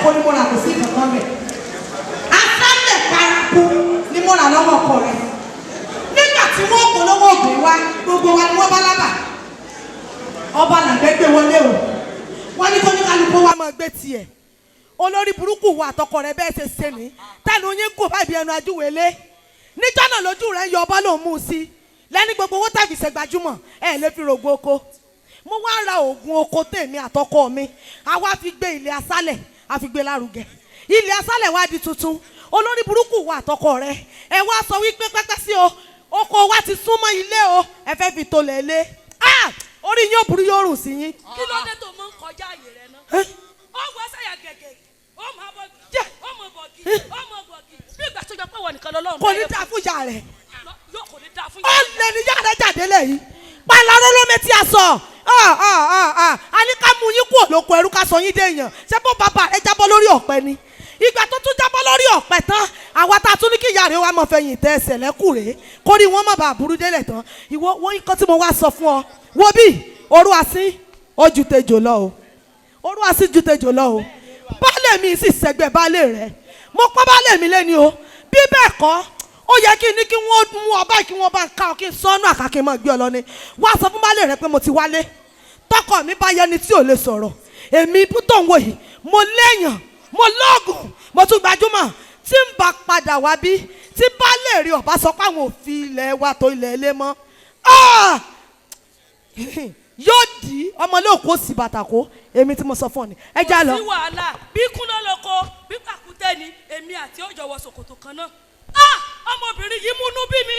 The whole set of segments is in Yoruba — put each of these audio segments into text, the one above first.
kó ní mo rà kò sí kankan bẹ̀. Asálẹ̀ paraku ni mo rà lọ́wọ́ ọkọ rẹ̀. Nígbà tí wọ́n polówó ògùn wá gbogbo wa ni wọ́n bá lábà. Ọba làgbẹ́ gbé wọlé o. Wọ́n ní kó ní kálukú wa máa gbé tiẹ̀. Olórí burúkú wa àtọkọ rẹ̀ bẹ́ẹ̀ ṣe ṣe ní. Tẹ́nu yín kò bá ibi ẹnu ajúwèlé. Níjọ́ náà lójú rẹ̀ yọ ọba lòún mú un sí. Lẹ́ni gbogbo owó tàbí ṣe gbajúmọ̀ ẹ̀ lè fi rògbò oko. Mo wá ra oògùn oko tèmi àtọkọ mi. Àwa fi gbé ilé asálẹ̀, a fi gbé lárugẹ. Ilé asálẹ̀ wá di tuntun. Olórí burúkú wa àtọkọ rẹ̀. Ẹ wá sọ wípé pẹ́pẹ́ sí o. Oko wa ti súnmọ́ ilé o. Ẹ fẹ́ fi tolẹ̀ ilé. Orí yín ò burú yóò rùn sí yín. Kí ló dé tó mọ́ ń kọjá àyè rẹ̀ náà? Ó wọ sẹ́yà gẹ̀gẹ̀. Ó mọ bọ̀gì. Ó mọ bọ̀gì. Ó mọ bọ̀gì. Bí ìgbà tó jọ pé wọ nìkan lọ́lọ́run. Kò ní dáa fún ìyá rẹ̀. Yóò kò ní dáa fún Ó lè ní ìyá rẹ̀ jáde lẹ́yìn. Pàlọ́rọ́ ló mẹ́tí aṣọ. A ní ká mú yín kúrò lóko ẹrú ká sọ yín déèyàn. Ṣé bó bàbá rẹ̀ jábọ́ lórí ọ̀pẹ ni? Ìgbà tó tún jábọ́ lórí ọ̀pẹ tán, àwa ta tún ní kí ìyá rẹ̀ wá mọ̀ fẹ̀yìn tẹ ẹsẹ̀ lẹ́kùrẹ́. Kórí wọn má bàa burú délẹ̀ tán. Ìwọ wọ́n nǹkan tí mo wá sọ fún ọ. Wo bí orú asín ó ju tejò lọ o. Orú asín ju tejò lọ o. Baálé mi sì sẹ́gbẹ̀ baálé rẹ̀. Mo pọ́n baálé mi lẹ́ni o. Bí bẹ́ẹ̀ kọ́, ó yẹ kí ní kí wọ́n mú ọba kí wọ́n bá ń ká ọ kí n sọ́nù àkàkí mọ́ gbé ọ lọ ni. Wá sọ fún baálé rẹ̀ pé mo ti wálé. Tọkọ mi bá yẹni tí ò lè sọ̀rọ̀. Èmi ibú tó ń wò yìí, mo léèyàn, mo lóògùn, mo tún gbajúmọ̀. Tí ń bá padà wá bí, tí baálé rí ọba sọ pé àwọn ò fi ilẹ̀ wa tó ilẹ̀ ilé mọ́. Yóò di ọmọ lóòkó òsì bàtàkó èmi tí mo sọ fún ọ ni ẹ já lọ. Kò sí wàhálà bí kúnlọ́ lóko bí pàkúté ni èmi àti ọjọ́ wọ ṣòkòtò kan náà. Ọmọbìnrin yìí múnú bí mi.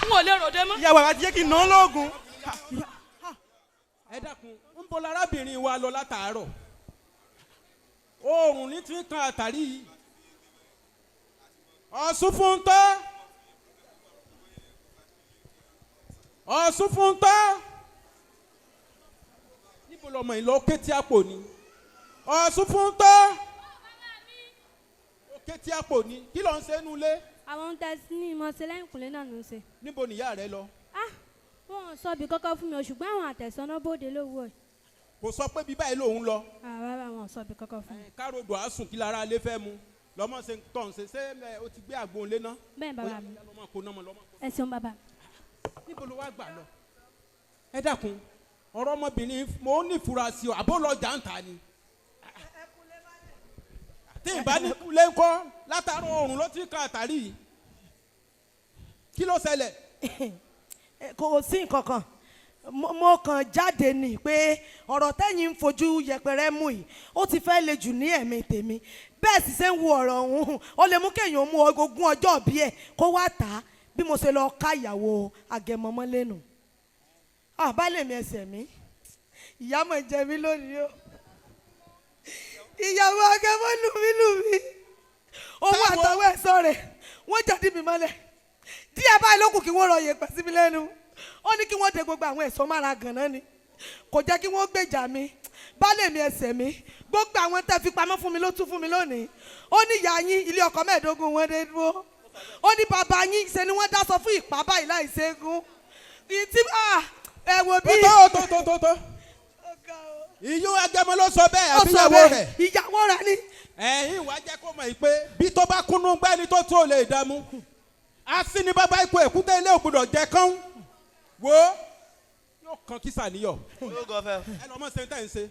N ò lè ròde mọ́. ìyàwó àti jẹ́ kí n ná lóògùn. ẹ dákun ń bọ́ lárábìnrin wa lọ látàárọ̀ oòrùn ní tí ń kan àtàrí yìí Ọ̀ṣun fún tọ́ Ọ̀ṣun fún tọ́ níbo lọmọ yìí lọ kétí àpò ni Ọ̀ṣun fún tọ́ kétí àpò ni kí ló ń ṣe nulẹ̀. Àwọn tẹ̀sí ní ìmọ̀ ṣe lẹ́yìn kùnlé náà ló ń ṣe. níbo nìyá rẹ lọ. Wọ́n sọ bí kọ́kọ́ fún mi o ṣùgbọ́n àwọn àtẹ̀sọ́nà bóde lówó ẹ̀. kò sọ pé bí báyìí lòun lọ. Rárá wọn sọ bí kọ́kọ́ fún mi. károdò àsùn kí lára lé fẹ́ mu lọ́mọ ṣe tọ̀ ń ṣe ṣé o ti gbé àgbo lé ná. Bẹ́ẹ̀ bàbá mi. lọ́mọ kò náà mọ̀ lọ́mọ. Ẹ ṣeun bàbá. níbo ló wá gbà lọ. ẹ dákun ọ̀rọ̀ ọmọbìnrin mo ní ìfura sí ọ àbó lọ jàǹtà ni. tí ìbá ní kulé ńkọ́ látàrí oòrùn ló ti kan àtàrí yìí kí ló ṣẹlẹ̀. Kò sí nǹkan kan mo kàn jáde ní pé ọ̀rọ̀ tẹ́yìn ń fojú yẹpẹrẹ mú yìí ó ti fẹ́ le jù ní ẹ̀mí tèmi bẹ́ẹ̀ sì ṣe ń wo ọ̀rọ̀ ọ̀hún ó lè mú kéèyàn mú ogún ọjọ́ bí ẹ̀ kó wá tà á bí mo ṣe lọ ká ìyàwó Agẹmọmọ lẹ́nu. Baálé mi ẹsẹ̀ mi ìyá mọ̀ jẹ mí lónìí o ìyàwó Agẹmọ lù mí owó àtọwọ́ ẹ̀sọ́ rẹ̀ wọ́n jáde mi mọ́lẹ̀ díẹ̀ báyìí ló kù kí wọ́n rọ yèpẹ̀ sí mi lẹ́nu ó ní kí wọ́n de gbogbo àwọn ẹ̀sọ́ mára gànán ni kò jẹ́ kí wọ́n gbèjà mi baálé mi ẹsẹ̀ mi gbogbo àwọn tẹ́ fi pamọ́ fún mi ló tún fún mi lónìí ó ní ìyá yín ilé ọkọ 15 wọn dé dúró ó ní bàbá yín ṣe ni wọ́n dá sọ fún ìpá báyìí láì ṣẹ́gun ìtí ẹ wo bí. tó ìyún Agẹmọ ló sọ bẹ́ẹ̀ àbí ìyàwó rẹ̀. ìyàwó rẹ̀ ni. ẹ̀yin wàá jẹ́ kó mọ̀ yìí pé bí tó bá kúnnú gbẹ́ni tó tó lè dààmú asi ni bàbá ikú èkúté ilé ògbódò jẹ kán wo yóò kan kí sàníyọ. ẹ lọ mọ ṣe tẹ́ ń ṣe.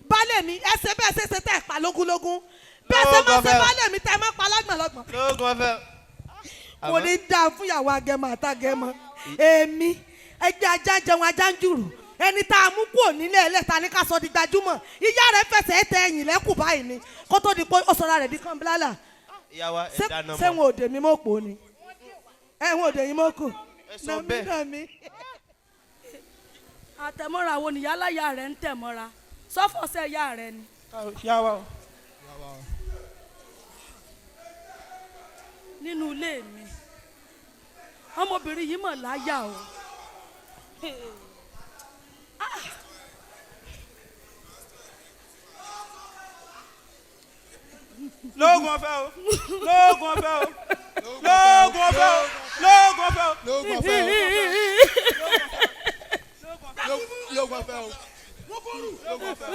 baálé mi ẹsẹ̀ bẹ́ẹ̀ ṣe tẹ́ ẹ̀ pa lógúnlógún bẹ́ẹ̀ ṣe máa ṣe baálé mi tẹ́ ẹ máa pa lágbọ̀nlọ́gbọ̀n. kò ní dáa fún ìyàwó Agẹmọ àtàgẹmọ èmi ẹgbẹ́ ajá jẹun ajá ń jùrù ẹni tá a mú kúrò nílé ẹlẹ́ta ní ká sọ di gbajúmọ̀ ìyá rẹ̀ fẹsẹ̀ tẹ ẹ̀yìn lẹ́kùn báyìí ni kó tó di pé ó sọra rẹ̀ di kan bílálà. ìyàwó ẹ̀dá nọmọ. sẹ́wọ̀n òde mi mọ̀ pò ni ẹ̀wọ̀n òde yìí mọ̀ kù. ẹ sọ bẹ́ẹ̀. Àtẹ̀mọ́ra wo ni yálàyà rẹ̀ ń tẹ̀mọ́ra sọ́fọ̀ọ́sẹ̀ ìyá rẹ̀ ni. Nínú ilé mi ọmọbìnrin yìí mọ̀ láyà o. lóògùn ọ̀fẹ́ o lóògùn ọ̀fẹ́ o lóògùn ọ̀fẹ́ o lóògùn ọ̀fẹ́ o lóògùn ọ̀fẹ́ o lóògùn ọ̀fẹ́ o lóògùn ọ̀fẹ́ o.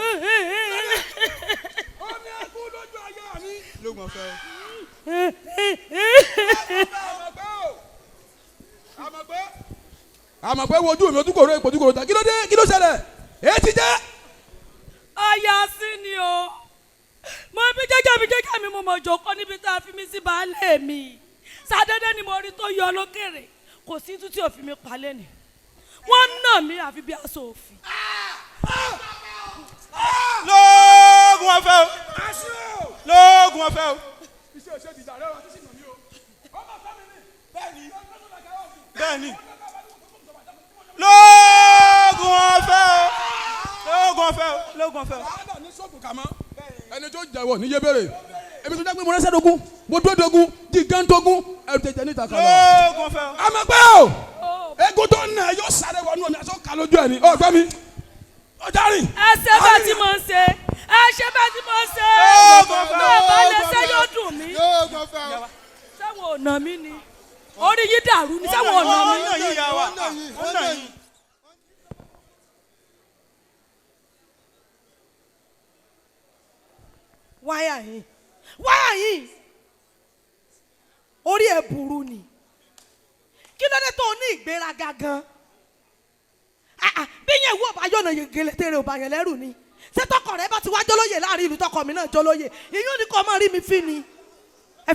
àmọ̀ pé wojú mi ojúkòrò ìpòjúkòrò ta kí ló dé kí ló ṣẹlẹ̀ èyí ti jẹ́. aya sí ni o mo bí jẹ́jẹ́ mi mo mọ̀ jókòó níbi tá a fi mi sí baálé mi sàdédé ni mo rí tó yọ lókèrè kò sí tún tí ò fi mi palẹ̀ ni wọ́n nà mí àfi bí aṣọ òfin. lóògùn ọ̀fẹ́ o lóògùn ọ̀fẹ́ o. iṣẹ́ òṣèlú ìjà rẹ̀ wá sí ìmọ̀ mi o. ọmọ fẹ́mi ni bẹ́ẹ̀ni lóògùn ọ̀fẹ́ o lóògùn ọ̀fẹ́ o. wàhálà ní sọ́ọ̀bù kàmọ́ ẹni tó jẹ́wọ́ níye béèrè èmi tó jẹ́ pé mo rẹ́sẹ̀ dogun mo dúró dogun jìgán dogun ẹ̀rù tẹ̀jẹ̀ níta kan lọ. lóògùn ọ̀fẹ́ o. àmọ́gbẹ́ o egun tó nà yóò sáré wọnú omi àti ọkà lójú ẹ̀ ní ọgbẹ́ mi ọjà rìn. ẹ ṣe bẹ́ẹ̀ tí mo ń ṣe ẹ ṣe bẹ́ẹ̀ tí mo ń ṣe bàbá lẹ́sẹ̀ yóò dùn mí sẹ́wọ̀n ò nà mí ni orí yìí dàrú ni sẹ́wọ̀n ò nà mí. wáyà yìí orí ẹ̀ burú ni kí ló dé tó o ní ìgbéraga gan bí yẹn wú ọba yọ̀nà gèlè tèrè ọba yẹn lẹ́rù ni ṣé tọkọ rẹ bá ti wá jólóyè láàrin ìlú tọkọ mi náà jólóyè ìyún ni kò máa rí mi fín ni ẹ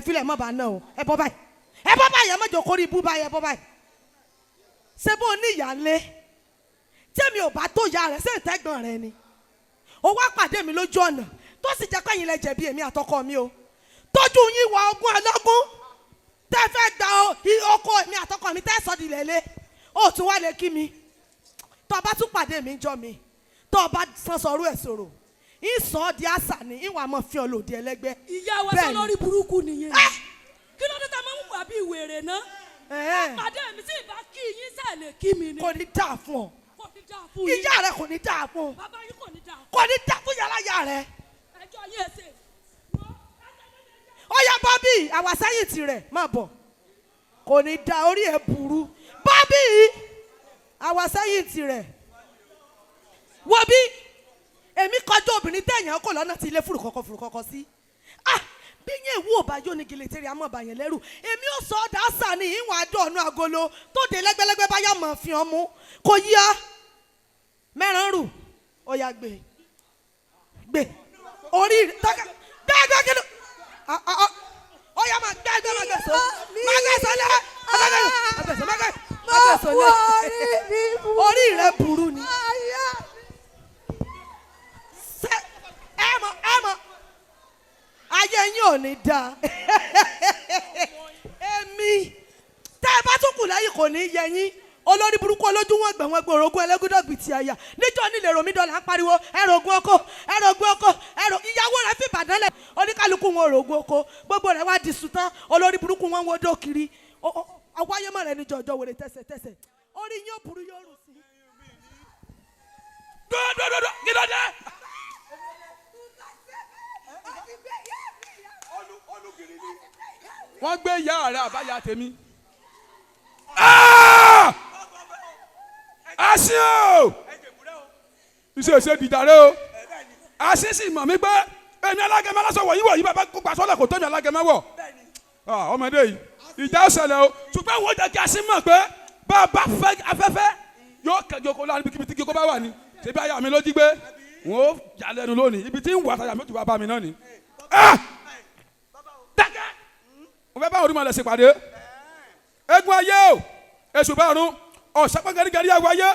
filẹ̀ mọ́ bá náà o ẹ bọ́ báyìí ẹ má jọ kórìí bú báyìí ẹ bọ́ báyìí ṣé bó o ní ìyá ńlẹ̀ tẹ́mi ò bá tó ìyá rẹ̀ ṣé ìtẹ́gbọ̀n rẹ ni o wá pàdé mi lójú ọ̀nà tó sì jẹ́ pé ẹ̀yin lẹ jẹ̀bi èmi àtọkọ mi o tójú yín wọ ogún ọlọ́gún tẹ́ fẹ́ gba oko mi àtọkọ mi tẹ́ sọ di lẹ́lẹ́ ó tún wá lè kí mi tó o bá tún pàdé mi jọ mi tó o bá san sọ̀rọ̀ ẹ̀ sọ̀rọ̀ ìsọ̀ ọ́ di àṣà ni ìwà mọ̀ fi ọlọ́ọ̀dì ẹlẹ́gbẹ́. ìyá wa sọ lórí burúkú nìyẹn kí ló dé tá a máa ń wà bí ìwèrè náà pàdé mi tí ìbá kí yín sẹ́ẹ̀lẹ̀ kí mi ni. kò ní dáa fún ọ kò ní dáa fún yín ìyá rẹ kò ní dáa fún bàbá yín kò ní dáa fún kò ní dáa fún yàrá yà rẹ. ẹjọ́ yín ẹsẹ̀. ó yá bọ́bí àwàsáyìn tirẹ̀ má bọ̀ kò ní da orí ẹ̀ burú bọ́bí àwàsáyìn tirẹ̀ wo bí èmi kọjú obìnrin tẹ̀yàn kò lọ́nà tí ilé fùrùkọ́kọ́ sí bí yẹn ìwú ọba yóò ní gèlètèrè amọ̀ba yẹn lẹ́rù èmi ò sọ ọ́ dáṣà ní ìwọ̀n àdọ́ọ̀nù agolo tó dé lẹ́gbẹ́lẹ́gbẹ́ báyà mọ̀ fi hàn mú kò yí ọ mẹ́ràn rù ó yá gbé orí gbẹ́gbẹ́ kí ló ó yá máa gbẹ́gbẹ́ máa gbẹ̀sọ́ lẹ́ orí rẹ burú ni ẹ mọ̀ ayé yín ò ní dáa èmi tẹ́ ẹ bá tún kù lẹ́yìn kò ní yẹ yín olórí burúkú olójú wọn gbẹ orogún ẹlẹ́gúdọ̀gbì ti àyà níjọ́ nílẹ̀ romi dọ́là ń pariwo ẹrọ̀gùn ọkọ ìyàwó rẹ̀ fi Ìbàdàn lẹ̀ oníkálukú wọn orogún ọkọ gbogbo rẹ̀ wá di sùtán olórí burúkú wọn wo dó kiri ọwọ́ ayé mọ̀ rẹ̀ ní jọjọ́ wèrè tẹ̀sẹ̀ orí yín ó burú yóò rù sí. dọ́dọ́dọ́dọ́ kí ló dé. wọ́n gbé ìyá rẹ̀ àbáyá tèmi. asin o iṣẹ́ ìṣe dìjàre o asin sì mọ̀ mí pé èmi alágẹmọ aláṣọ wọ̀nyí bàbá kópa sọ́lẹ̀ kò tó mi alágẹmọ wọ̀ ọmọdé yìí ìjà ó ṣẹlẹ̀ o ṣùgbọ́n wọ́n jẹ́ kí asin mọ̀ pé bàbá fẹ́ afẹ́fẹ́ yóò kẹjọ kó lára ibi tí kò bá wà ní ṣebí aya mi ló jí gbé wọn ó jà lẹ́nu lónìí ibi tí ń wà táyà mi ó ti wá bá mi náà ni. dákẹ́ mo fẹ́ bá orí mọ̀lẹ́ ṣèpàdé egun ayé o èṣù bárun ọ̀sàpá gẹ́gẹ́rì àwọ̀ ayé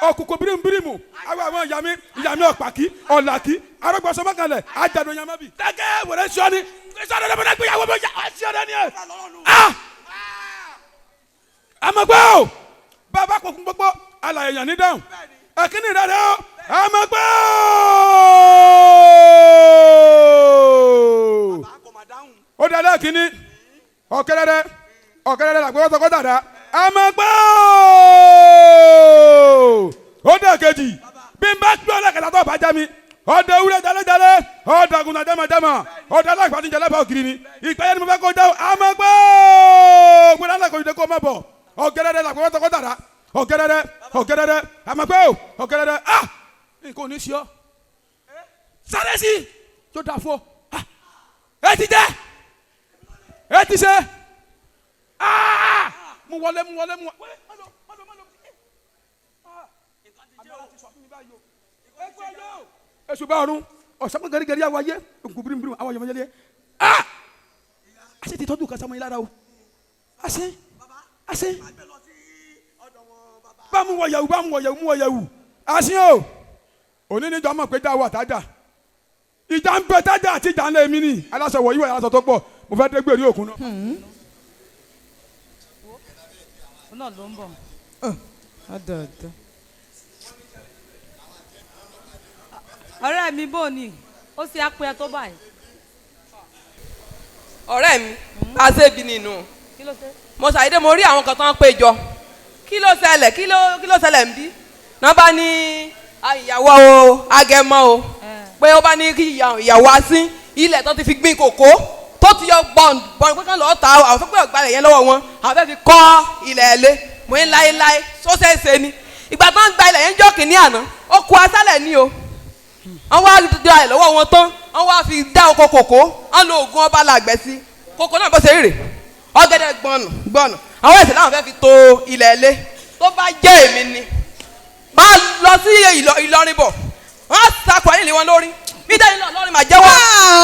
ọ̀kùnkùn bírímù àwọ̀ àwọn ìyàmí ọ̀pàkì ọ̀làkì arọ́gbọ̀sọ mọ́kànlẹ̀ àjàdùn yàmọ́bì. dákẹ́ wẹ̀rẹ̀ sọ́ni sọ́ni ló bẹ̀rẹ̀ gbéyàwó bẹ̀ yà ọ̀sì ọ̀dẹ́ ni ẹ̀. àmọ́gbẹ́ o bàbá kò kún gbogbo alàyè yàn ní dáhùn ẹ̀kíní rẹ̀ o àmọ́gbẹ́ o. ó dalẹ́ kínní ọ̀kẹ́rẹ́rẹ́ làgbẹ́wọ́ tọkọ́ dàda àmọ́gbẹ́ ó dẹ̀ kejì bí n bá gbé ọlẹ́kẹ̀lá tó bá já mi ọ̀dọ̀ ewúrẹ́ jalẹ́jalẹ́ ọ̀dọ̀ àgùntàn jẹ́mọ̀jẹ́mọ̀ ọ̀dọ̀ alágbàdì jẹ́lẹ́bà ògiri ni ìpẹ́yẹ ni mo fẹ́ kó dáwọ́ àmọ́gbẹ́ gbẹ́dẹ́ alákòjúdé kó má bọ̀ ọ̀kẹ́rẹ́rẹ́ làgbẹ́wọ́ tọkọ́ dàda ọ̀kẹ́rẹ́rẹ́ àmọ́gbẹ́ ọ̀kẹ́rẹ́rẹ́ nǹkan ò ní sí ọ sáré sí yóò dà fún ọ ẹ ti jẹ́ ẹ ti ṣe mú wọlé. èṣù bá ọrùn ọ̀sán gẹ́gẹ́rẹ́ àwọn ayé òkú bíríbírí àwọn ayé ọmọdé àṣẹ ti tọ́jú kan sáwọn yìí lára o àṣẹ bá mú wọ yẹ̀wù àṣẹ o òní níjọ́ mọ̀ pé dáwọ́ àtàjà ìjà ń bẹ tájà àti ìjà ń lé mi ní aláṣọ wọ̀ yíwọ̀ aláṣọ tó pọ̀ mo fẹ́ dé gbèrè òkun náà. ó náà ló ń bọ̀. ọ̀rẹ́ mi bò ní ó sì á pé ẹ tó báyìí. ọ̀rẹ́ mi aṣebi nínú kí ló ṣe. mo ṣàyẹ̀dẹ̀ mo rí àwọn kan tó ń péjọ kí ló ṣẹlẹ̀ kí ló ṣẹlẹ̀ ń bí náà bá ní ìyàwó Agẹmọ o pé ó bá ní kí ìyàwó asín ilẹ̀ tó ti fi gbin kòkó tó ti yọ bọ̀ǹd pé kán lọ́ọ́ ta àwọn fẹ́ pé ọ̀gbálẹ̀ yẹn lọ́wọ́ wọn àwọn fẹ́ fi kọ́ ilẹ̀ ẹ̀lẹ́ mo ń láéláé sọ́sẹ̀ẹ̀sẹ̀ ni ìgbà tó ń gba ilẹ̀ yẹn jọ́ kìíní àná ó kó aṣálẹ̀ ní o wọ́n wá da ẹ̀ lọ́wọ́ wọn tán wọ́n wá fi dá oko kòkó wọ́n lo oògùn ọba làgbẹ̀ sí kòkó náà bó ṣe rè ọ̀gẹ̀dẹ̀ gbọ̀nù àwọn ẹ̀sẹ̀ láwọn fẹ́ fi to ilẹ̀ ẹ̀lẹ́ tó bá jẹ́ èmi ni máa lọ sí Ìlọrin bọ̀ wọ́n sàkó ayé lé wọn lórí nítorí náà lọ́rin máa jẹ́wọ́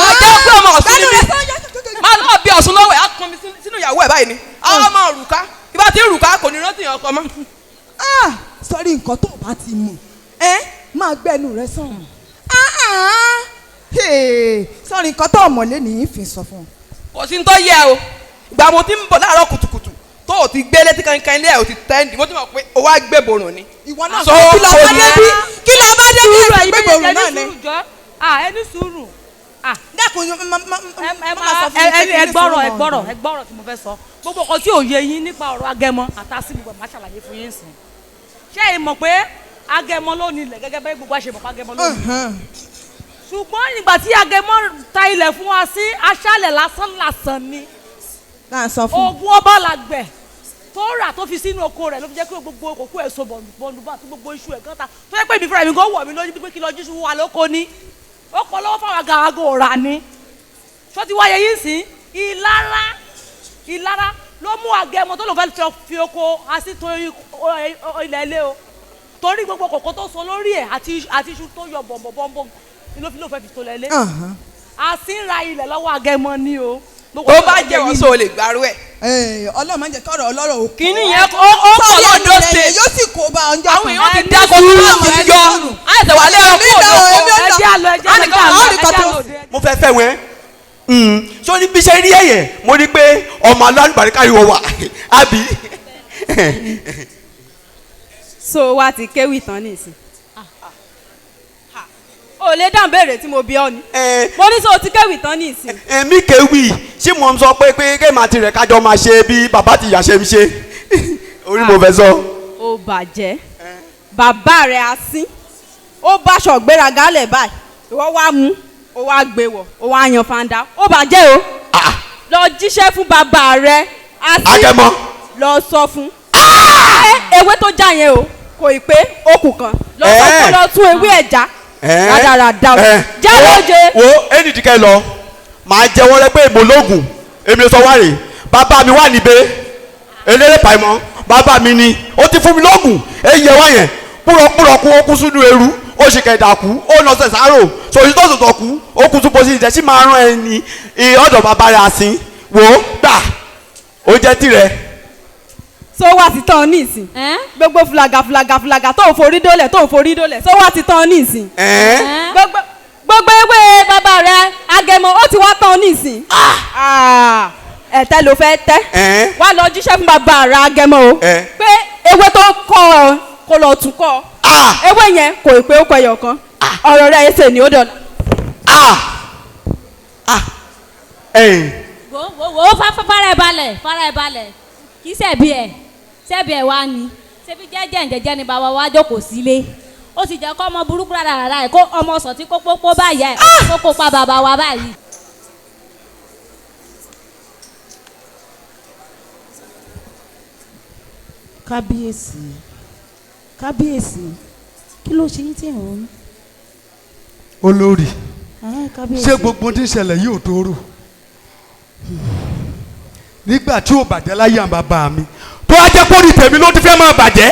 máa jẹ́wọ́ pé ọmọ Ọ̀ṣun ni mí máa lọ́ọ̀ bí Ọ̀ṣun lọ́wọ́ ẹ̀ á kan mi sínú ìyàwó ẹ̀ báyìí ni àwọn ọmọ òrùka ìbá ti rùka kò ní rántí yàn ọkọ mọ́. sọrí nǹkan tó bá ti mú máa gbẹnu rẹ sàn sọrí nǹkan tó ọmọlé nìyí fi sọ fún ọ. kò sí ní tó yẹ o ìgbà mo ti ń bọ̀ láàárọ̀ kùtùkùtù tó o ti gbé létí kankan ilé ẹ̀ o ti tẹ́ǹdì mo ti mọ̀ pé o wá gbé borùn ni. ìwọ náà sọ kí ló bá débi ẹ̀sìn gbé borùn náà ni. ẹni sùúrù. dákun má sọ fún mi. ẹ gbọ́rọ̀ tí mo fẹ́ sọ gbogbo ọkọ tí ò yé yín nípa ọ̀rọ̀ Agẹmọ àtàsí gbogbo ẹ̀ má ṣàlàyé fún yín sìn. ṣé ẹ mọ̀ pé Agẹmọ ló ní ilẹ̀ gẹ́gẹ́ bẹ́ẹ̀ gbogbo àṣẹ mọ̀ pé Agẹmọ ló ní ilẹ̀. ṣùgbọ́n ìgbà tí Agẹmọ ta ilẹ̀ fún wa sí aṣálẹ̀ lásán ni. oògùn ọba làgbẹ̀ tó rà tó fi sínú oko rẹ̀ ló fi jẹ́ kí gbogbo kòkó ẹ̀ so bọ̀ǹdù bá àti gbogbo iṣu ẹ̀ kan ta tó yẹ pé mi fúnra mi kò wọ̀ mí lójú pé kí lọ jíṣu wà lóko ni ó pọ̀ lọ́wọ́ fáwọn agàgò rà ni tó ti wáyé yín sí ìlara ló mú Agẹmọ tó lò fẹ́ fi oko àsìtò ilẹ̀ ilé o torí gbogbo kòkó tó so lórí ẹ̀ àti iṣu tó yọ bọ̀m̀bọ̀m̀bọ̀ ni ló fẹ́ fi tó lẹ̀ ilé àsìnra ilẹ̀ lọ́wọ́ Agẹmọ ni o. tó bá jẹ́ wọ́n sọ lè gbárù ẹ̀. Ọlọ́run máa ń jẹ́ kọ́rọ̀ ọlọ́rọ̀ òkú. kìíní yẹn ó pọ̀ lọ́dọ̀ ṣe yóò sì kó bá ọjọ́ kan. àwọn èèyàn ti dá kó tó láti yọ àìsàn wà lẹ́yìn kó lóko. mo fẹ́ fẹ́ wẹ́ so ní bí ṣe rí ẹ̀yẹ̀ mo rí pé ọmọ alálùbáríkà yìí wọ̀ wá àbí. so wa ti kéwì tán nìsín o lè dáhùn béèrè tí mo bí ọ ni mo ní sọ o ti kéwì tán nìsín. èmi kéwì ṣé mo ń sọ pé kéèmà àti rẹ̀ kájọ máa ṣe bí bàbá ti yà ṣe ń ṣe orí mo fẹ́ sọ. o bàjẹ́ bàbá rẹ̀ asín ó báṣọ gbéraga lẹ̀ báyìí ìwọ wá mú o wá gbé wọ̀ o wá yan fanda ó bàjẹ́ o lọ jíṣẹ́ fún bàbá rẹ̀ asín Agẹmọ lọ sọ fún ewé tó já yẹn o kò ì pé okùn kan lọ sọ fún lọ tún ewé ẹ̀já rádaràdà jẹ́ lóje. wo ẹnìdíkẹ́ lọ màá jẹ́ wọ́n rẹ pé èmo lóògùn èmi ló sọ wá rè bàbá mi wà níbẹ̀ eléré pàìmọ́ bàbá mi ni ó ti fún mi lóògùn èyí ẹ̀ wá yẹn púrọ̀púrọ̀ kú ó kú sínú eru ó ṣe kẹ̀dà kú ó lọ sẹ̀ sáró sòyí tó sòtò kú ó kú túbọ̀ sí ìjẹ́sí máa rán ẹni ọ̀dọ̀ bàbá rẹ̀ àsín wò ó gbà ó jẹ́ tirẹ̀. so wá ti tán ní ìsìn gbogbo fúlàgà tó ń forí dólẹ̀ so wá ti tán ní ìsìn gbogbo ewé bàbá rẹ̀ Agẹmọ ó ti wá tán ní ìsìn ẹ̀tẹ́ ló fẹ́ tẹ́ wá lọ jíṣẹ́ fún bàbá rẹ̀ Agẹmọ o pé ewé tó kọ́ ọ kó lọ tún kọ́ ewé yẹn kò ì pé ó kọ ẹyọ kan ọ̀rọ̀ rẹ̀ ẹsẹ̀ ni ó dọ̀la. wo fara ẹ̀ balẹ̀ kì í ṣẹ̀bi ẹ̀ wá ni ṣebí jẹ́jẹ́ ni bàbá wa jókòó sílé ó sì jẹ́ kọ́ ọmọ burúkú rárá ẹ̀ kó ọmọ sọ̀tí kó pópó báyà ẹ̀ kó kópa bàbá wa báyìí. kábíyèsí kí ló ṣe yín tí ẹ̀ ń. olórí ṣé gbogbo tí ń ṣẹlẹ̀ yìí ò tó rò nígbà tí ò bàjẹ́ láyé àwọn bàbá mi tó wá jẹ́ kórìí tèmi ló ti fẹ́ máa bàjẹ́.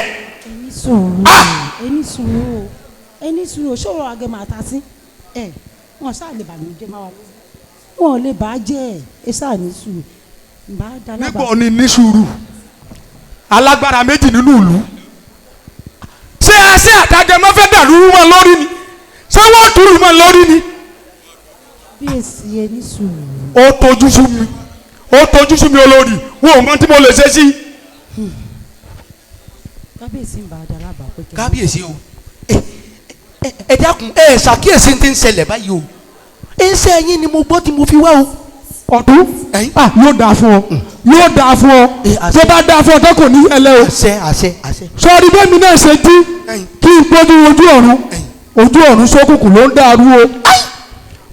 ẹni sùúrù ẹni sùúrù ṣòro àgẹmọ àtàsí wọn ṣáà lè bàmíjẹ máa wà lóṣù wọn lè bàá jẹ ẹ ṣáà ní sùúrù bá dáná bá. nígbà òní ní sùúrù alágbára méjì nínú ìlú ṣé àṣẹ àtàgẹmọ fẹ́ dàrú wọn lórí ni ṣé wọ́n dùrù wọn lórí ni. bí èsì ẹni sùúrù. ó tójú sú mi olórí wọn ò mọ tí mo lè ṣe sí. kábíyèsí ń bá a dára bá pé. kábíyèsí o ẹ dákun ẹ ṣàkíyèsí ti ń ṣẹlẹ̀ báyìí o ẹ ń ṣe ẹyin ni mo gbọ́ tí mo fi wá o. ọdún yóò dáa fún ọ yóò dáa fún ọ tó bá dáa fún ọ tó kò ní ẹlẹ o. àṣẹ. sọrí bẹ́ẹ̀ mi náà ṣe dí kí n gbójú ojú ọ̀run sókùnkùn ló ń dàrú o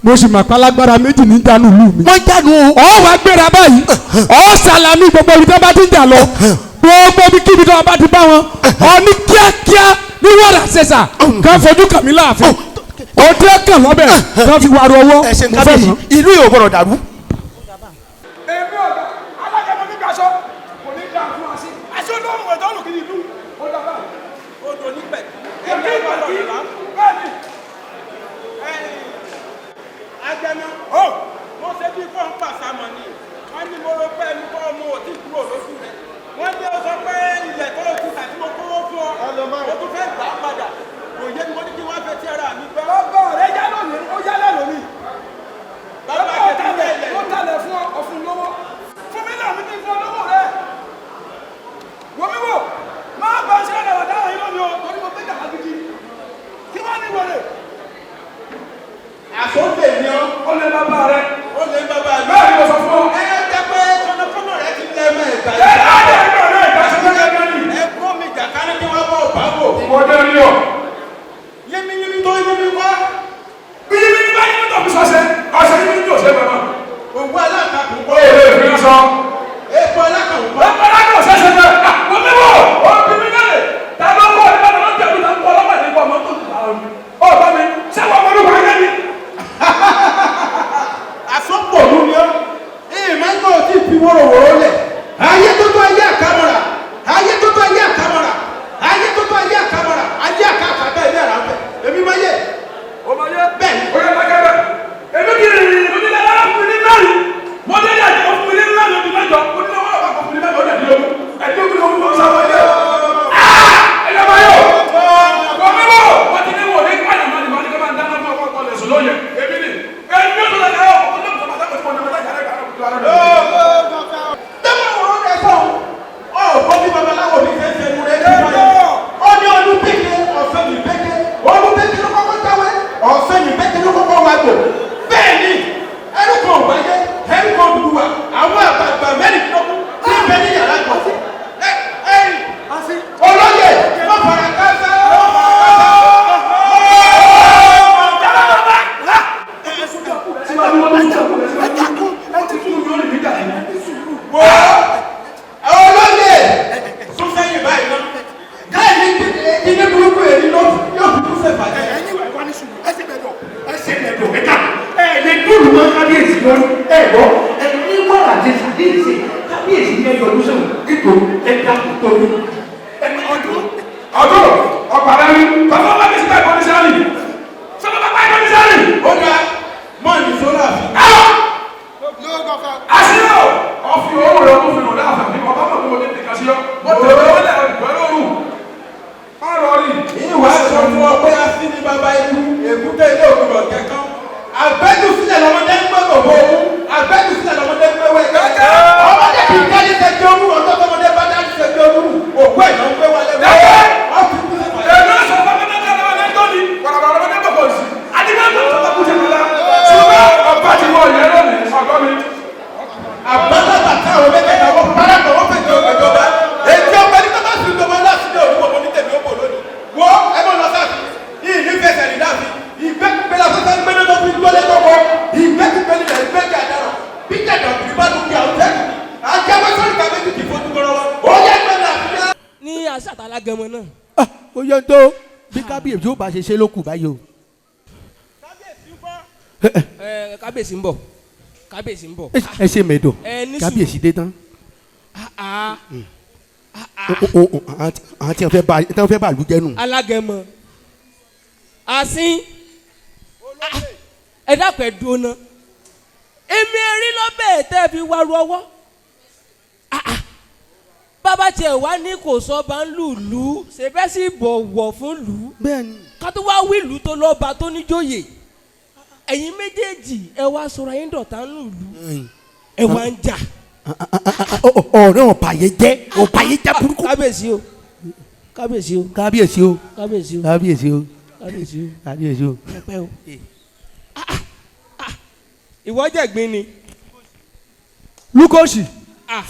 mo sì mà pálágbára méjì ní dànù lù mí. wọ́n jánu o. ọ wá gbéra báyìí ọ sàlámì gbogbo ibi tó bá ti jà lọ gbogbo ibi kíbi tó bá ti bá wọn ọ ní kíákíá ní wàrà ṣẹṣà kàn fojú kàmí láàfin ó tẹ́ kàn lọ́bẹ̀ kàn fi wàrú ọwọ́ mo fẹ́ mọ́. ìlú yóò gbọdọ̀ dàrú. èmi ọ̀gá alájẹmọ nígbà aṣọ kò ní dáa fún wa sí aṣọ olóhùn ẹ̀dọ́ olùkí ìlú ó dábàá odò nípẹ̀ èmi ìgbà kí bẹ́ẹ̀ ni Agẹmọ mo ṣe bí fọ́n pàṣàmọ̀ ni wọ́n ní mo rò pé ẹni kọ́ ọmọ òtí kúrò lóṣù rẹ̀ wọ́n ní ó sọ pé ilẹ̀ tó o ti tà tí mo kówó fún ọ o tún fẹ́ gbà á padà kò yé ni mo ní kí wọ́n fẹ́ tí ara mi gbọ́. bàbá rẹ yá lónìí ó yá lẹ́ lónìí bàbá kẹ̀kẹ́ ilẹ̀ ó talẹ̀ fún ọ̀fun lówó fún mi náà mi ti fún ọ lówó rẹ wọ́n mi wò máa bá ṣe ẹ̀rọ dáhùn yín lónìí o torí mo gbé jàmbá gidi kí wọ́n ní wọlé. àsọ̀tè ni ọ́. ó lé bàbá rẹ. ó lé bàbá rẹ. bẹ́ẹ̀ ni mo sọ fún ọ. ẹ jẹ́ pé kọ́nọ́kọ́nọ́ rẹ ti lẹ́ mẹ́ ẹ̀ka ẹ á lè gbọ́ rẹ ìgbà tó lé gẹ́gẹ́ ni. ẹ kọ́ mi jàkárẹ́ kí wọ́n bá ò bá wò. ìwọ dé ní ọ. yémiyémi tó yémi wá. bí yémi ní bá yémi tó fi sọ́sẹ̀ ọ̀sẹ̀ yémi tó ṣe bàbá. òwú alákàkùn kọ́. ó lè fi sọ. epo alákàkùn kọ́. epo alákàkùn ṣẹ̀ṣẹ̀ bẹ́ẹ̀. wọ́n mi wò ó bí mi náà lè. ta ló kọ́ ẹ̀ bá lọ́ọ́ jẹ̀bi náà kọ́ ọlọ́pàá ní kọ́ ọmọ tó ti bá ọ. ó bá mi sẹ́wọ̀n ọmọdé wà á yẹ àsopọ̀ ló ní ọ́ máa ń gbọ́ tí fi wọ́rọ̀wọ́rọ̀ lẹ̀ ayé tó tó ayé àkàmọ́ra ayé tó tó ayé àkàmọ́ra ayé tó tó ayé àkàmọ́ra ayé àkàkàkà ilé àrà fẹ́ èmi máa yẹ. o máa yẹ bẹ́ẹ̀ ni. o yẹ lọ́kẹ́ bẹ́ẹ̀ èmi kì í rìn mo ní lẹ́yìn fún mi ní mẹ́rin mo ní lẹ́yìn fún mi ní mẹ́rin ọdún mẹ́jọ mo ní lọ́wọ́ ọ̀pọ̀ fún mi ní mẹ́rin ọdún ẹ̀dínlógún ẹ̀dínlógún ló ń lọ sáwọn ilé ẹ̀dá máa yọ wọ́n mi wò wọ́n ti ní wò ní káyọ̀ máa ní máa ní ká máa ń dáná fún ọkọ̀ ọ̀lẹ̀ sùn lóye èmi ni ẹ̀mí ọ̀tún lẹ́yìn ayọ̀ tẹ́wọ̀n wọ́n rẹ̀ sọ̀rọ̀ ọ̀pọ̀ bí babaláwo ní fẹ́ẹ́ nu rẹ̀ ní ìgbà ó ní ọdún péke ọ̀sẹ̀ ní péke ọdún péke ló kọ́kọ́ jáwé ọ̀sẹ̀ ní péke ló kọ́kọ́ wá gbò bẹ́ẹ̀ ni ẹrú kan ò wáyé ẹrú kan dùdú wa àwọn àgbààgbà mẹ́rìndínlógún tí ń bẹ ní yàrá ìgbọ̀nsẹ̀ olóyè wọ́n fara káásá olóyè sún sẹ́yìn báyìí náà káyọ̀ ní ilé burúkú èyí yóò fi tún fẹ́ bàjẹ́. lè dúró mọ́ kábíyèsí lórí ẹ̀gbọ́ ní wàrà àti sàdéèsì kábíyèsí ní ẹjọ́ ọdún sẹ́wọ̀n ètò ẹ̀dá tó ní. ọdún ọ̀pàdé mi bàbá bá mi sí báyìí kọ́ni sáré sọ́dọ̀ bàbá yìí kọ́ni sáré. ó dá mọ́ọ̀nì sólà fi. àṣìlò ọ̀fi owó rẹ̀ ọ̀fi rò láàfà ní ọba mọ̀ tó ní nìkan sí ọ. mo tẹ̀lé wọn lẹ̀ pẹ̀lú òru. ọ̀rọ̀ rí. ìwà sọ fún ọ pé a sí ní bàbá ikú èkúté ilé òkúrọ̀ kẹ́kọ̀ọ́ àgbẹ̀jù sílẹ̀ lọ́mọdé ń gbọ́ gbogbo òun àgbẹ̀jù sílẹ̀ lọ́mọdé ń gbẹ́wẹ́ kẹ́kẹ́ ọmọdé kì í dájú sẹ́kẹ́ olú ọjọ́ tọmọdé bá dájú sẹ́kẹ́ olú òkú ẹ̀ náà ń gbé wálé wọ́n fi kú sí wálé. èmi ló sọ fún ọmọdé kan lọ́wọ́ ẹjọ́ ni wàràwàrà ọmọdé gbogbo sí adigunlẹ̀ tó tọ́kù jẹ̀ lọ́la ṣùgbọ́n ọba ti wọ ìyẹn lónìí ọgọ́ mi. àgbàlagbà táwọn mẹ́tẹ̀ẹ̀ta wọ́n parapọ̀ wọ́n fẹ̀jọ́ ìjọba èyí ọba ní tọ́ba sí ìjọba lásìkò òní wọ́n ní tèmi ó bò lónìí wọ́ ẹ mọ̀ lọ sáàfì yìí ní fẹsẹ̀ ní dáàfì ìgbẹ́kùgbẹ́ la fẹ́fẹ́ ń gbẹ́lẹ́ lọ́kùn gbọ́lẹ́ lọ́kọ́ ìgbẹ́kùgbẹ́ ni lẹ́yìn gbẹ́kẹ̀ àdárọ̀ bí jẹ̀dọ̀ bìrì bá dùn kí àwọn tẹ́kù àjẹwé sọ́ọ̀rì ká méjì kì í fojú gbọ́rọ̀ wọn ó yẹ gbẹ́lẹ́ àfihàn. ní àṣàtàlá gẹmọ náà. ó yẹ tó bí kábíyèsí ó bá ṣe ṣe ló kù báyìí o. kábíyèsí ń bọ̀. kábíyèsí ń bọ̀. ẹ ṣe mẹ́dọ̀ kábíyèsí dé tán. àwọn tí wọ́n fẹ́ bá àlùjẹ́ nù. alágẹmọ àsín ẹ dákun ẹ dúró ná èmi erí lọ́bẹ̀ tẹ́ fi wá ru ọwọ́ bàbá tiẹ̀ wá ní kò sọ bá ń lùlù ṣe bẹ́ẹ̀ sì bọ̀wọ̀ fún lù ú ká tó wá wí lù tó lọ́ba tó níjòyè ẹ̀yin méjèèjì ẹ wá sọ̀rọ̀ ayé dọ̀tà ń lùlù ẹ wá ń jà. ọ̀rẹ́ ọ̀pàyẹ jẹ́ ọ̀pàyẹ jẹ́ burúkú. kábíyèsí o kábíyèsí o kábíyèsí o kábíyèsí o kábíyèsí o kábíyèsí o kábíyèsí o. pẹpẹ o. ìwọ jẹ̀gbin ni. lukosi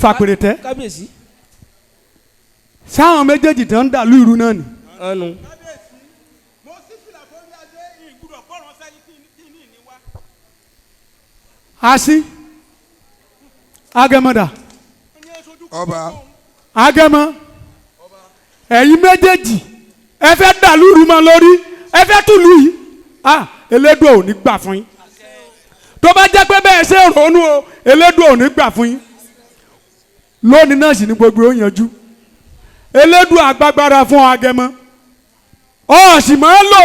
fàpèrètẹ kábíyèsí. sáwọn méjèèjì tó ń dà lóru náà ni. ọ̀nù. asi agẹmọdà ọba agẹmọ ẹ̀yin méjèèjì ẹ fẹ́ dà lóru mọ́ lórí ẹ fẹ́ tún lù yìí Elédùà ò ní gbà fún yín tó bá jẹ́ pé bẹ́ẹ̀ ṣe ronú o Elédùà ò ní gbà fún yín lónìí náà sì ni gbogbo ó yanjú Elédùà agbágbára fún agẹmọ ọ sì máa ń lò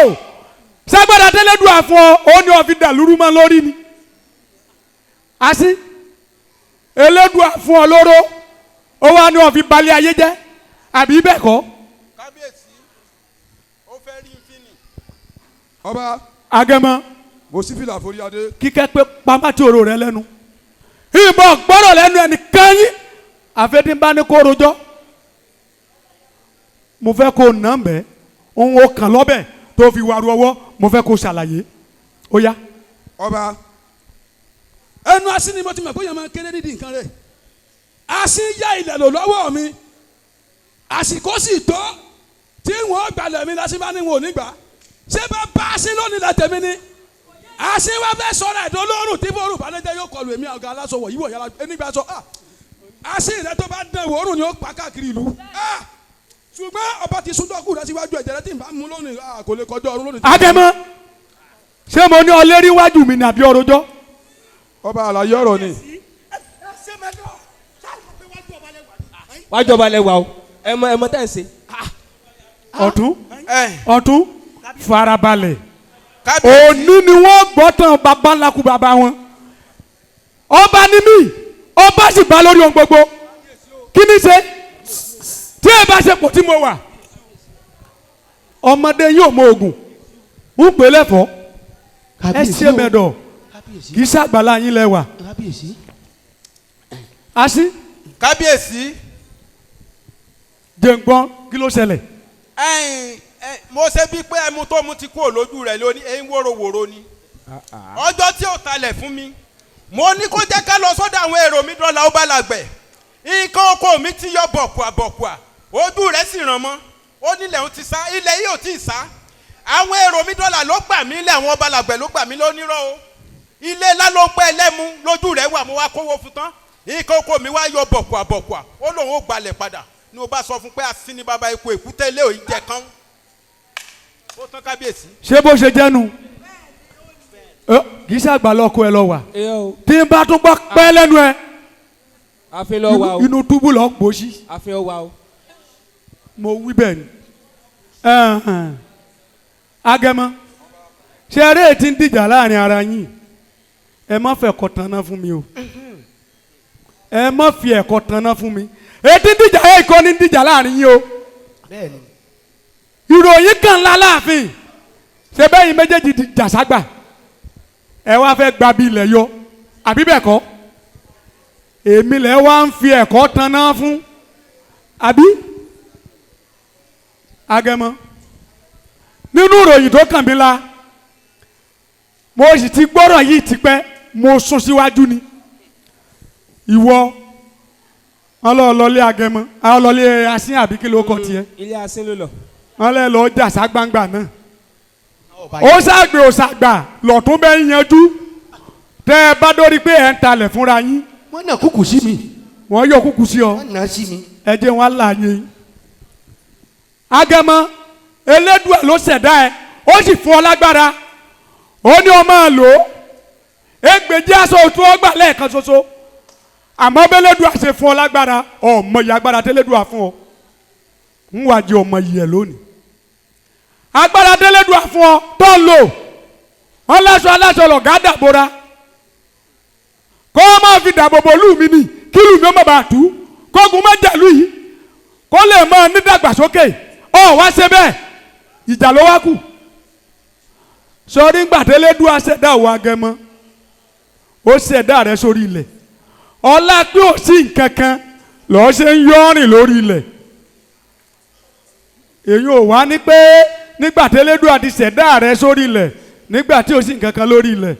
ságbára tẹ́lẹ̀dùà fún ọ ó ní ọ fi dà lóru mọ́ lórí ni asi Elédùà fún ọ lóró ó wá ní ọ fi balẹ̀ ayé jẹ́ àbí bẹ́ẹ̀ kọ́. kábíyèsí ó fẹ́ rí fínì. ọba agẹmọ mo sì fìlà forí adé. kíkẹ́ pé pamati oró rẹ lẹ́nu ìbọn gbọ́dọ̀ lẹ́nu ẹnìkan yín àfẹ́dínbá ní kó rojọ́ mo fẹ́ kó nà ń bẹ́ òun ò kàn lọ́bẹ̀ tó fi wàrú ọwọ́ mo fẹ́ kó ṣàlàyé ó yá. ọba ẹnu asín ni mo ti mọ̀ bóyá máa kéré nídìí nǹkan rẹ̀ asín yá ilẹ̀ lò lọ́wọ́ mi àsìkò sì tó tí wọ́n gbalẹ̀ mi lásìkò bá ní wọn ò ní gbà ṣé bá bá asín lónìí la tẹ̀mí ni asín wa fẹ́ sọ̀rọ̀ ẹ̀dọ́ lóòrùn tí fóòrùn balẹ̀jẹ́ yóò kọlu èmi àga aláṣọ wọ̀ yíwọ̀ yàrá ẹnìgbà sọ asín rẹ tó bá dán ìwòrùn ni ó pa káàkiri ìlú ṣùgbọ́n ọba ti sún dọ́kù rẹ síwájú ẹ̀jẹ̀ rẹ tí n bá mú lónìí kò lè kọjá ọrùn lónìí. agẹmọ ṣé mo ní ọlẹ́rí wájú mi nàbí ọrọ̀jọ́. ọba àlàyé ọ̀rọ̀ ni. wájú ọba lẹ wà o ẹ mọ tẹ́ ń ṣe. ọ̀tún farabalẹ̀ òní ni wọ́n gbọ́ tán bàbá ńlá kú bàbá wọn ọba ni mí ọba sì bá lórí ohun gbogbo kí ni ṣe tí ẹ bá ṣe pò tí mo wà ọmọdé yóò mọ oògùn ń pè lẹ́fọ̀ọ́ ẹ ṣe mẹ́dọ̀ kì í ṣàgbàlá yín lẹ́wà asi. kábíyèsí. jẹ̀ǹgbọ́n kí ló ṣẹlẹ̀. mo ṣe bíi pé ẹmu tó mu ti kú òlójú rẹ̀ lóní ẹ̀yin wóróworó ni ọjọ́ tí ò talẹ̀ fún mi mo ní kó jẹ́ ká lọ sọ́dọ̀ àwọn èrò mi dọ́là ó bá làgbẹ̀ nǹkan oko mi ti yọ bọ̀kùà ojú rẹ̀ sì ràn mọ́ ó nílẹ̀ ó ti sá ilẹ̀ yìí ò tí ì sá àwọn èrò mi dọ́là ló gbà mí lẹ̀ àwọn ọba làgbẹ̀ ló gbà mí lónírọ́ o ilé ńlá ló ń pẹ́ ẹlẹ́mu lójú rẹ̀ wà mo wá kówó fún tán nǹkan oko mi wá yọ bọ̀kùà ó lóun ó gbalẹ̀ padà ní o bá sọ fún pé asín ní bàbá ikú èkúté ilé òyìn jẹ kán ó tán kábíyèsí. ṣé bó ṣe jẹ́nu kì í ṣàgbà lọ́kọ ẹ lọ wà tí n bá tún gbọ́ pẹ́ lẹ́nu ẹ àfin lọ wà o inú túbú lọ gbòòsì. àfin wà o. mo wí bẹ́ẹ̀ ni agẹmọ ṣe eré tí ń dìjà láàrin ara yín ẹ má fẹ́ ẹ̀kọ́ tanná fún mi o ẹ má fi ẹ̀kọ́ tanná fún mi ètí dìjà ẹ̀ kọ́ ní dìjà láàrin yín o ìròyìn kan ńlá láàfin ṣe bẹ́ẹ̀ yín méjèèjì di jàságbà ẹ wá fẹ́ gba bí ilẹ̀ yọ àbí bẹ́ẹ̀ kọ́ èmi lẹ̀ wá ń fi ẹ̀kọ́ tanná fún àbí agẹmọ nínú ìròyìn tó kàn mí la mo sì ti gbọ́rọ̀ yìí tipẹ́ mo sún síwájú ni ìwọ ọlọ́ọ̀lọ́lé agẹmọ ọlọ́ọ̀lé asín àbí kí ló kọ tiẹ̀. ilé asín ló lọ. wọ́n lẹ́ lọ́ọ́ jàsá gbangba náà ó ṣàgbé ó ṣàgbà lọ́tún bẹ́ẹ̀ yanjú tẹ́ ẹ bá dórí pé ẹ̀ ń talẹ̀ fúnra yín. wọ́n náà kúkú sí mi. wọ́n yọ kúkú sí ọ. wọ́n náà sí mi. ẹ jẹ́ wọn là yín. agẹmọ Elédùà ló ṣẹ̀dá ẹ ó sì fún ọ lágbára ó ní ọ máa lò ó égbè méjì aṣọ òtún ọgbà lẹ́ẹ̀kan ṣoṣo àmọ́ bẹ́lẹ́dùn àṣẹ fún ọ lágbára ọmọ ìyá agbára tẹ́lẹ́dùn àfún ọ ń wá jẹ ọmọ yìí ẹ lónìí agbára tẹ́lẹ́dùn àfún ọ tó ń lò wọn láṣọ aláṣọ lọ̀gá dàbora kó o máa fi dàbòbò lù mí ni kí lù mí ó má bàa tú kógun má jàlú yìí kó lè máa ní dàgbàsókè ọ wá ṣe bẹ́ẹ̀ ìjà ló wá kù sọrí ń gbàdélédú aṣẹ̀dá òwò agẹmọ ó ṣẹ̀dá rẹ sórí ilẹ̀ ọlá pé ò sí nǹkan kan lọ́ọ́ ṣe ń yọ́rìn lórí ilẹ̀ èyí ò wá ní pé nígbàdélédú àti ṣẹ̀dá rẹ sórí ilẹ̀ nígbà tí ò sí nǹkan kan lórí ilẹ̀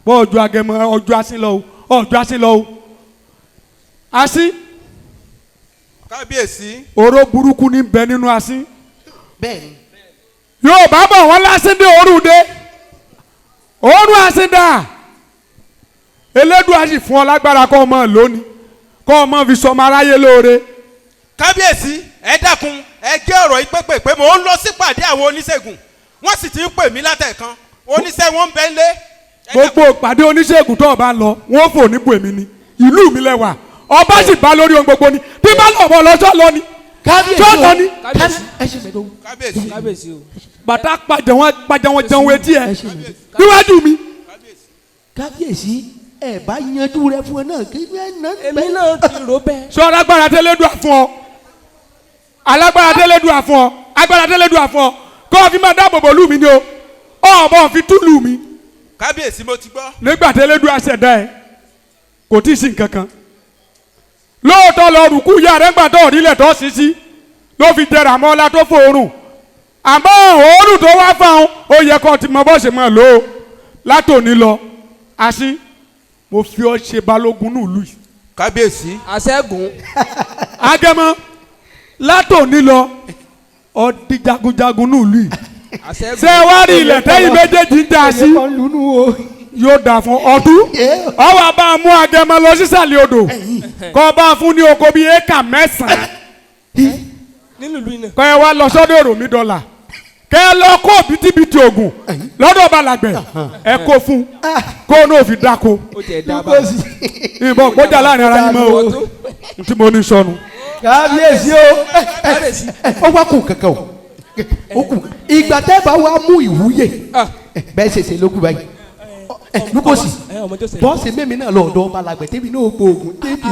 bọ́ ọjọ́ agẹmọ ọjọ́ asín lọ ọjọ́ asín lọ asín kábíyèsí. oró burúkú ní bẹ nínú asín. bẹ́ẹ̀ni. yóò bá bọ̀ wọ́n lásìn dé òórùn dé òórùn asín dà elédùn àti fún ọ lágbára kọ́ ọmọ lónìí kọ́ ọmọ fi sọmọ aráyé lóore. kábíyèsí ẹ dákun ẹ gé ọ̀rọ̀ yìí pépè pé mò ń lọ sípàdé àwọn oníṣègùn wọ́n sì ti ń pè mí látẹ̀kan oníṣẹ́ wọn ń bẹ lé. gbogbo ìpàdé oníṣègùn tó o bá lọ wọn fò níbo èmi ni ìlú mi lẹ́wà ọba sì bá lórí ohun gbogbo ni bí bá lọ́wọ́ lọ́sọ̀ lọ ni tó lọ ni. kábíyèsí o. bàtà pàjẹ́ wọn jẹun etí ẹ níwájú mi. kábíyèsí ẹ bá yanjú rẹ fún ẹ náà kí ẹ náà. èmi náà ti rò bẹ́ẹ̀. sọ alágbára tẹ́lẹ̀dùn àfún ọ alágbára tẹ́lẹ̀dùn àfún ọ agbára tẹ́lẹ̀dùn àfún ọ kọ́ ọ fi máa dáàbò bò lù mí ni o ọ̀bọ̀ fi tú lù mí. kábíyèsí mo ti gbọ́. nígbà tẹ́lẹ̀dùn àṣẹ̀dá ẹ kò tí ì sí nǹkan kan lóòótọ́ lọ rùkú ìyá rẹ̀ ńgbà tó òrílẹ̀ tó sí sí ló fi jẹrà mọ́ ọlá tó fòórùn àmọ́ òórùn tó wá fáwọn ó yẹ kó ti mọ bó ṣe máa lò ó látòní lọ àṣì mo fi ọ ṣe balógun nílùú yìí. kábíyèsí. àṣẹ́gun. agẹmọ látòní lọ ọ di jagunjagun nílùú yìí. ṣé wá rí ilẹ̀ tẹ́yìn méjèèjì ń dà sí yóò dà fún ọdún ọwọ́ bá mú agẹmọ lọ sísàlẹ̀ odò kọ́ bá fún ní oko bíi éka 9 kọ́ ẹ wá lọ sọ́dọ̀ èrò mi dọ́là kẹ́ ẹ lọ kó bìtìbìtì oògùn lọ́dọ̀ balàgbẹ̀ ẹ kó fún kó náà fi dáko ìbọn gbọ́jà láàrin ara yín mọ́ o tí mo ní sọnù. kábíyèsí o ó wá kù kankan o kù ìgbà tẹ́ bá wá mú ìwúyè bẹ́ẹ̀ ṣe ṣe lókù báyìí lukosi bọ́ọ̀sì mẹ́mi náà lọ́ọ̀dọ́ balàgbẹ̀ tẹ́bi náà gbóògùn tẹ́bi.